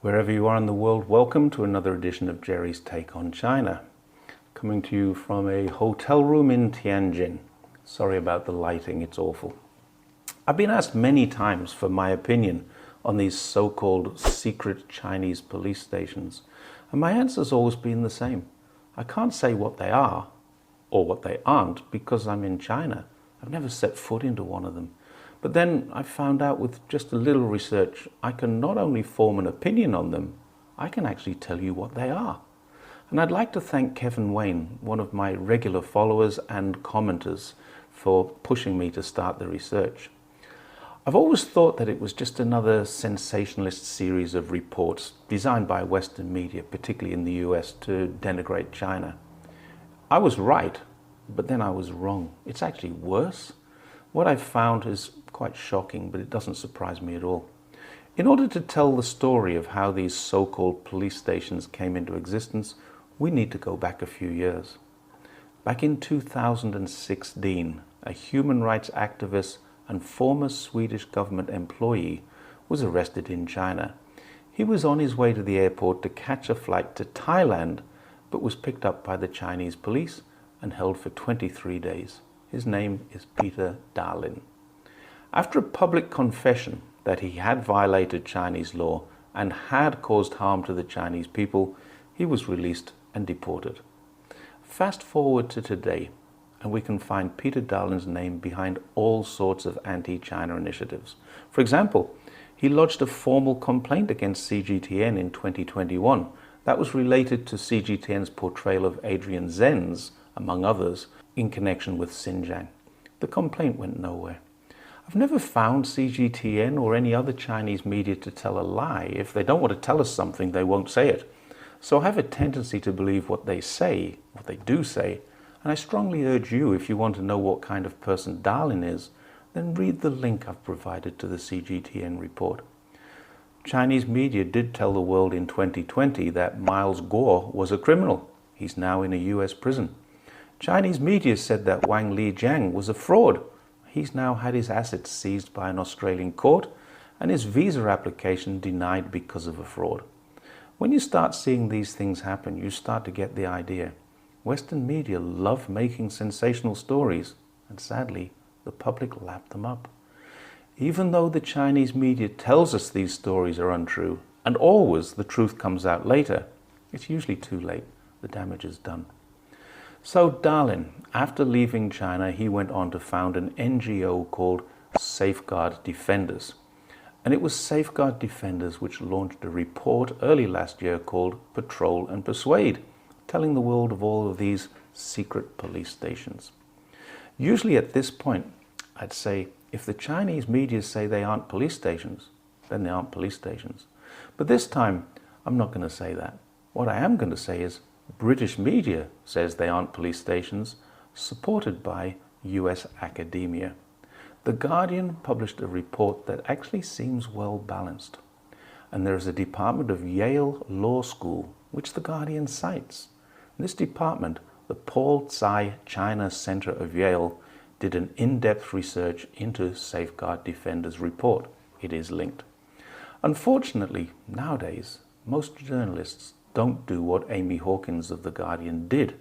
Wherever you are in the world, welcome to another edition of Jerry's Take on China. Coming to you from a hotel room in Tianjin. Sorry about the lighting, it's awful. I've been asked many times for my opinion on these so-called secret Chinese police stations, and my answer's always been the same. I can't say what they are or what they aren't because I'm in China. I've never set foot into one of them. But then I found out with just a little research, I can not only form an opinion on them, I can actually tell you what they are. And I'd like to thank Kevin Wayne, one of my regular followers and commenters, for pushing me to start the research. I've always thought that it was just another sensationalist series of reports designed by Western media, particularly in the US, to denigrate China. I was right, but then I was wrong. It's actually worse. What I've found is quite shocking, but it doesn't surprise me at all. In order to tell the story of how these so-called police stations came into existence, we need to go back a few years. Back in 2016, a human rights activist and former Swedish government employee was arrested in China. He was on his way to the airport to catch a flight to Thailand, but was picked up by the Chinese police and held for 23 days. His name is Peter Darlin. After a public confession that he had violated Chinese law and had caused harm to the Chinese people, he was released and deported. Fast forward to today, and we can find Peter Darlin's name behind all sorts of anti-China initiatives. For example, he lodged a formal complaint against CGTN in 2021 that was related to CGTN's portrayal of Adrian Zenz, among others, in connection with Xinjiang. The complaint went nowhere. I've never found CGTN or any other Chinese media to tell a lie. If they don't want to tell us something, they won't say it. So I have a tendency to believe what they say, what they do say, and I strongly urge you, if you want to know what kind of person Darlin is, then read the link I've provided to the CGTN report. Chinese media did tell the world in 2020 that Miles Guo was a criminal. He's now in a US prison. Chinese media said that Wang Lijiang was a fraud. He's now had his assets seized by an Australian court and his visa application denied because of a fraud. When you start seeing these things happen, you start to get the idea. Western media love making sensational stories, and sadly, the public lap them up. Even though the Chinese media tells us these stories are untrue, and always the truth comes out later, it's usually too late. The damage is done. So Darlin, after leaving China, he went on to found an NGO called Safeguard Defenders. And it was Safeguard Defenders which launched a report early last year called Patrol and Persuade, telling the world of all of these secret police stations. Usually at this point, I'd say, if the Chinese media say they aren't police stations, then they aren't police stations. But this time, I'm not going to say that. What I am going to say is, British media says they aren't police stations, supported by US academia. The Guardian published a report that actually seems well balanced. And there is a department of Yale Law School, which the Guardian cites. This department, the Paul Tsai China Center of Yale, did an in-depth research into Safeguard Defenders' report. It is linked. Unfortunately, nowadays, most journalists don't do what Amy Hawkins of The Guardian did.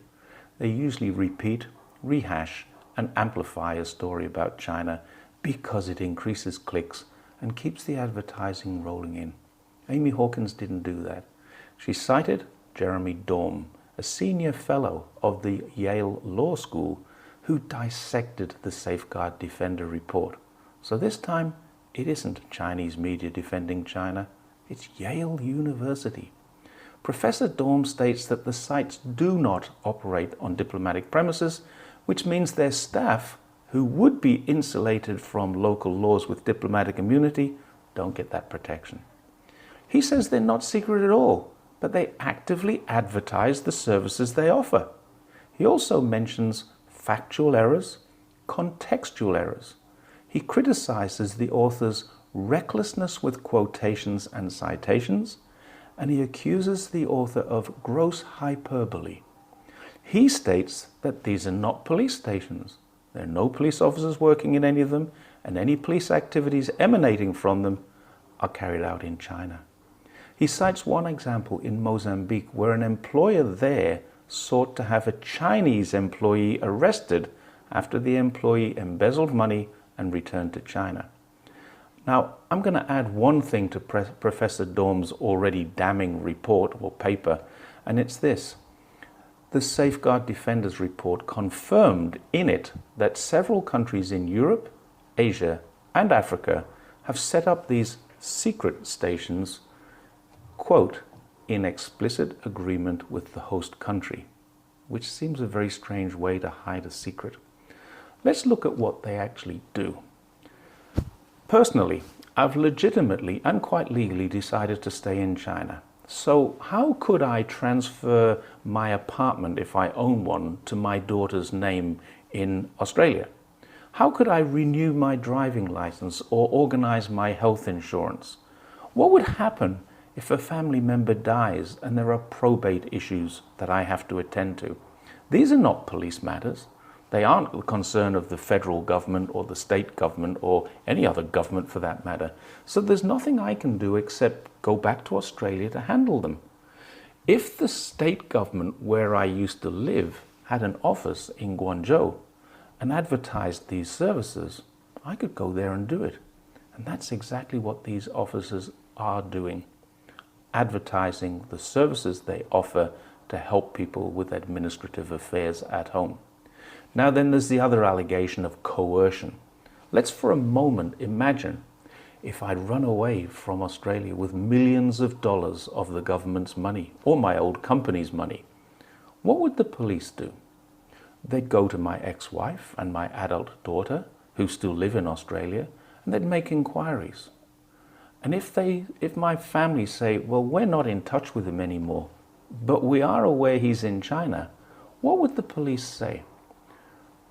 They usually repeat, rehash, and amplify a story about China because it increases clicks and keeps the advertising rolling in. Amy Hawkins didn't do that. She cited Jeremy Dorm, a senior fellow of the Yale Law School, who dissected the Safeguard Defender report. So this time, it isn't Chinese media defending China, it's Yale University. Professor Dorm states that the sites do not operate on diplomatic premises, which means their staff, who would be insulated from local laws with diplomatic immunity, don't get that protection. He says they're not secret at all, but they actively advertise the services they offer. He also mentions factual errors, contextual errors. He criticizes the author's recklessness with quotations and citations, and he accuses the author of gross hyperbole. He states that these are not police stations. There are no police officers working in any of them, and any police activities emanating from them are carried out in China. He cites one example in Mozambique where an employer there sought to have a Chinese employee arrested after the employee embezzled money and returned to China. Now, I'm going to add one thing to Professor Dorm's already damning report or paper, and it's this. The Safeguard Defenders report confirmed in it that several countries in Europe, Asia, and Africa have set up these secret stations, quote, in explicit agreement with the host country, which seems a very strange way to hide a secret. Let's look at what they actually do. Personally, I've legitimately and quite legally decided to stay in China. So how could I transfer my apartment, if I own one, to my daughter's name in Australia? How could I renew my driving license or organize my health insurance? What would happen if a family member dies and there are probate issues that I have to attend to? These are not police matters. They aren't the concern of the federal government or the state government or any other government for that matter. So there's nothing I can do except go back to Australia to handle them. If the state government where I used to live had an office in Guangzhou and advertised these services, I could go there and do it. And that's exactly what these offices are doing, advertising the services they offer to help people with administrative affairs at home. Now then, there's the other allegation of coercion. Let's for a moment imagine if I'd run away from Australia with millions of dollars of the government's money or my old company's money. What would the police do? They'd go to my ex-wife and my adult daughter, who still live in Australia, and they'd make inquiries. And if my family say, well, we're not in touch with him anymore, but we are aware he's in China, what would the police say?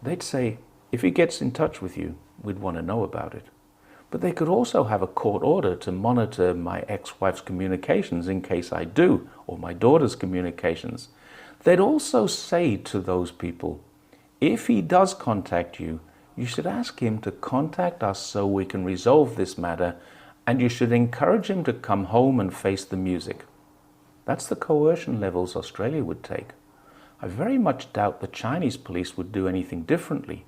They'd say, if he gets in touch with you, we'd want to know about it. But they could also have a court order to monitor my ex-wife's communications in case I do, or my daughter's communications. They'd also say to those people, if he does contact you, you should ask him to contact us so we can resolve this matter, and you should encourage him to come home and face the music. That's the coercion levels Australia would take. I very much doubt the Chinese police would do anything differently.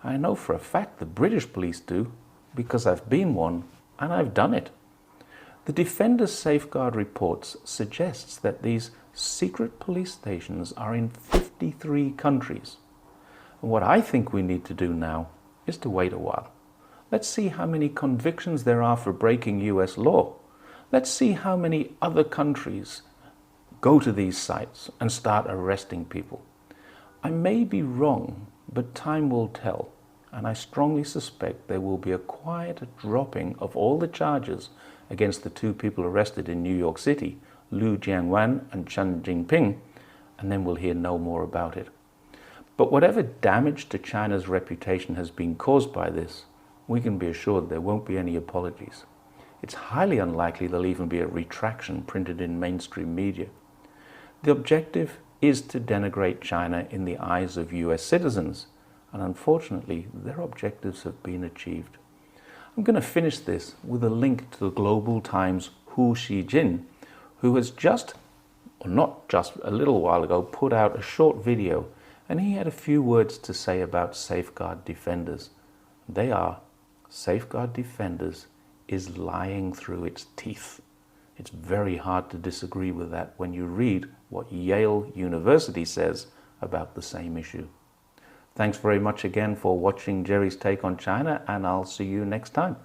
I know for a fact the British police do, because I've been one and I've done it. The Defenders Safeguard reports suggests that these secret police stations are in 53 countries. And what I think we need to do now is to wait a while. Let's see how many convictions there are for breaking US law. Let's see how many other countries go to these sites and start arresting people. I may be wrong, but time will tell, and I strongly suspect there will be a quiet dropping of all the charges against the two people arrested in New York City, Liu Jianwan and Chen Jinping, and then we'll hear no more about it. But whatever damage to China's reputation has been caused by this, we can be assured there won't be any apologies. It's highly unlikely there'll even be a retraction printed in mainstream media. The objective is to denigrate China in the eyes of US citizens, and unfortunately, their objectives have been achieved. I'm going to finish this with a link to the Global Times' Hu Xijin, who has just, or not just a little while ago, put out a short video, and he had a few words to say about Safeguard Defenders. They are, Safeguard Defenders is lying through its teeth. It's very hard to disagree with that when you read what Yale University says about the same issue. Thanks very much again for watching Jerry's Take on China, and I'll see you next time.